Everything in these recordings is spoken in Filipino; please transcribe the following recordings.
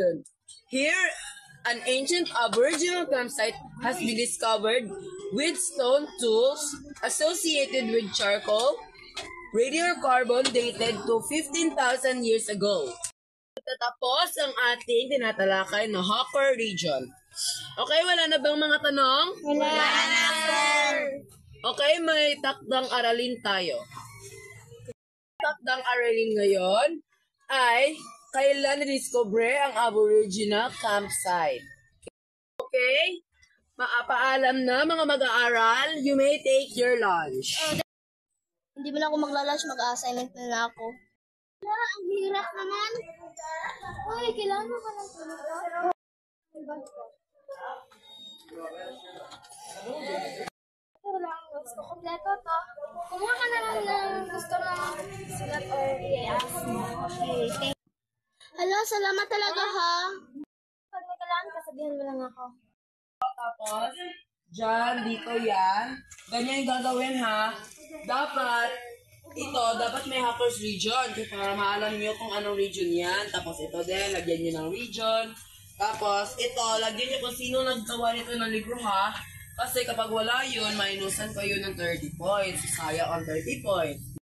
region. Here, an ancient Aboriginal campsite has been discovered with stone tools associated with charcoal, radiocarbon dated to 15,000 years ago. Tatapos ang ating tinatalakay na Hawker region. Okay, wala na bang mga tanong? Wala na, sir. Okay, may takdang aralin tayo. Takdang aralin ngayon ay kailan na-discover ang Aboriginal campsite. Okay? Paalam na mga mag-aaral, you may take your lunch. Hindi mo na ako magla-lunch, mag-assignment na ako. Wala, ang hirap naman. Uy, kailangan mo ka lang tulog. Wala ang notes ko. Kompleto to. Kumuha ka na lang ng gusto mo sulat or i-ask mo. Okay, thank you. Hala, salamat talaga ha. Pag may kailangan ka, sabihan mo lang ako. Tapos, dyan, dito yan. Ganyan yung gagawin ha. Dapat may Hackers region. Para maalam nyo kung anong region yan. Tapos ito din, lagyan nyo ng region. Tapos ito, lagyan nyo kung sino naggawa nito ng libro ha. Kasi kapag wala yun, minusan kayo ng 30 points. Sayang ang 30 points.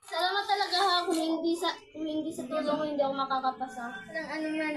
Salamat talaga ha. Kung hindi sa tulong mo, hindi ako makakapasa. Ano man.